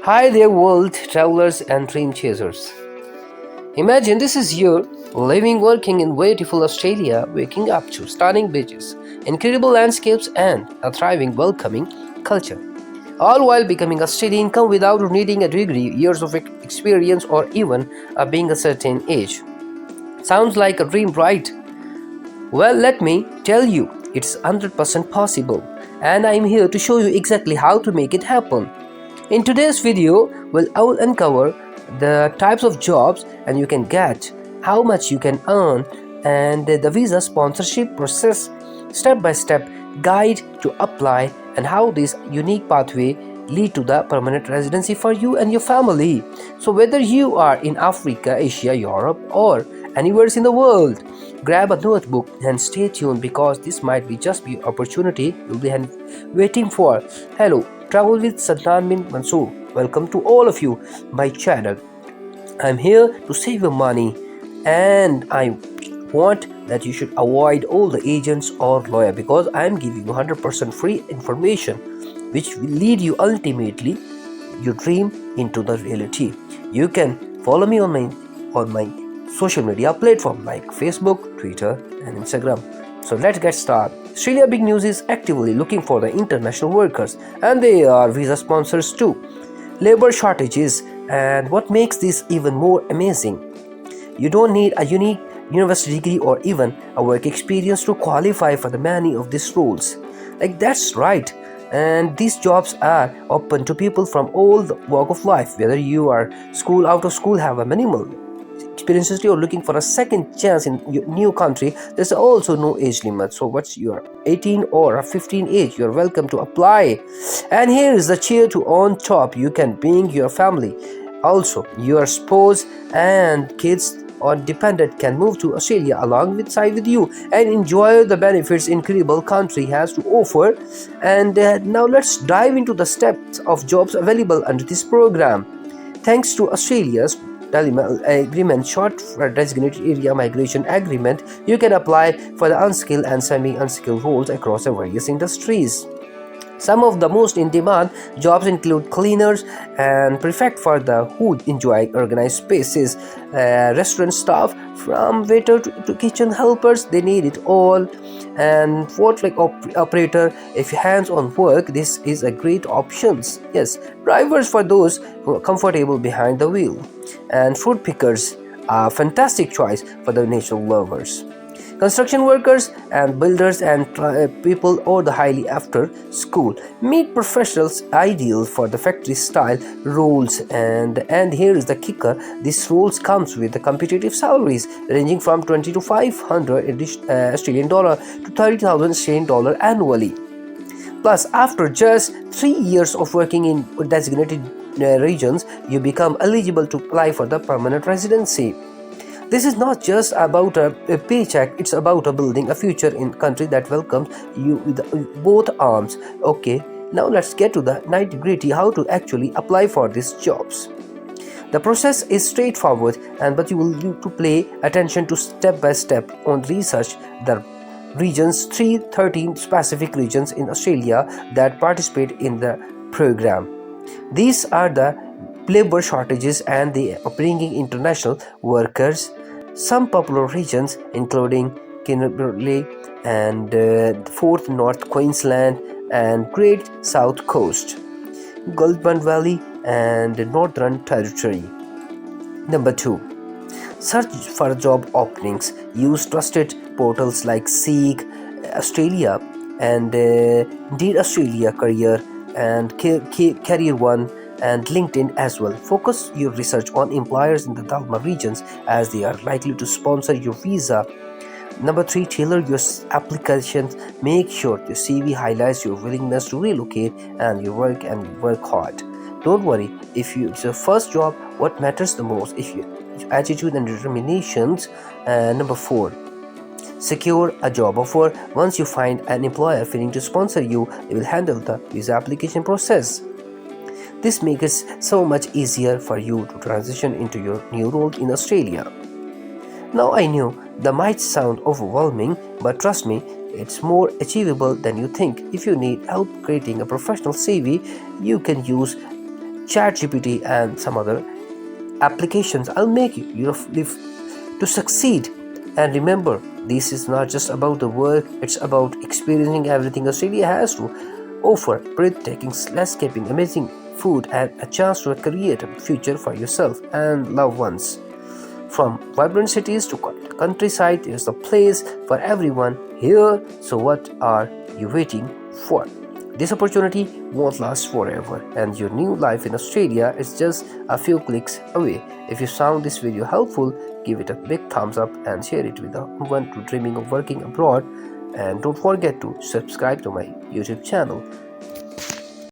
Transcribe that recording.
Hi there, world travelers and dream chasers. Imagine this is you, living, working in beautiful Australia, waking up to stunning beaches, incredible landscapes, and a thriving, welcoming culture. All while becoming a steady income without needing a degree, years of experience, or even being a certain age. Sounds like a dream, right? Well, let me tell you, it's 100% possible, and I'm here to show you exactly how to make it happen. In today's video, I will uncover the types of jobs and you can get, how much you can earn, and the visa sponsorship process, step-by-step guide to apply, and how this unique pathway lead to the permanent residency for you and your family. So whether you are in Africa, Asia, Europe, or anywhere in the world, grab a notebook and stay tuned because this might be just be opportunity you'll be waiting for. Hello, travel with Sannan Bin Mansoor. Welcome to all of you, my channel. I'm here to save your money, and I want that you should avoid all the agents or lawyer because I'm giving you 100% free information which will lead you ultimately your dream into the reality. You can follow me on my social media platform like Facebook, Twitter, and Instagram. So let's get started. Australia Big News is actively looking for the international workers, and they are visa sponsors too. Labor shortages, and what makes this even more amazing, you don't need a unique university degree or even a work experience to qualify for the many of these roles. Like that's right. And these jobs are open to people from all the walk of life, whether you are school out of school, have a minimal experiences, you're looking for a second chance in your new country. There's also no age limit, so what's your 18 or a 15 age, you're welcome to apply. And here is the cheer to on top, you can bring your family, also your spouse and kids or dependent can move to Australia along with you and enjoy the benefits incredible country has to offer. And now let's dive into the steps of jobs available under this program. Thanks to Australia's agreement, short for designated area migration agreement, you can apply for the unskilled and semi-unskilled roles across the various industries. Some of the most in-demand jobs include cleaners and prefect for the who enjoy organized spaces, restaurant staff, from waiter to kitchen helpers, they need it all. And forklift operator, if hands-on work, this is a great options. Yes, drivers for those who are comfortable behind the wheel, and fruit pickers, a fantastic choice for the nature lovers. Construction workers and builders and people or the highly after school meet professionals ideal for the factory style roles. And here is the kicker, these roles comes with the competitive salaries ranging from 20 to 500 Australian dollar to 30,000 Australian dollar annually. Plus, after just 3 years of working in designated regions, you become eligible to apply for the permanent residency. This is not just about a paycheck, it's about building a future in country that welcomes you with both arms. Okay, now let's get to the nitty-gritty how to actually apply for these jobs. The process is straightforward, but you will need to pay attention to step by step on research the regions, 13 specific regions in Australia that participate in the program. These are the labor shortages and the bringing international workers. Some popular regions including Kimberley and Fourth North Queensland and Great South Coast, Goulburn Valley and Northern Territory. Number 2. Search for job openings. Use trusted portals like Seek Australia and Indeed Australia Career and Career One and LinkedIn as well. Focus your research on employers in the Dalma regions as they are likely to sponsor your visa. Number 3, tailor your applications. Make sure the CV highlights your willingness to relocate and your work hard. Don't worry if it's your first job, what matters the most if your attitude and determinations. Number 4, secure a job offer. Once you find an employer willing to sponsor you, they will handle the visa application process. This makes it so much easier for you to transition into your new role in Australia. Now I know that might sound overwhelming, but trust me, it's more achievable than you think. If you need help creating a professional CV, you can use ChatGPT and some other applications. I'll make you live to succeed. And remember, this is not just about the work, it's about experiencing everything Australia has to offer: breathtaking landscaping, amazing food, and a chance to create a future for yourself and loved ones. From vibrant cities to countryside, there's a place for everyone here. So, what are you waiting for? This opportunity won't last forever, and your new life in Australia is just a few clicks away. If you found this video helpful, give it a big thumbs up and share it with anyone dreaming of working abroad. And don't forget to subscribe to my YouTube channel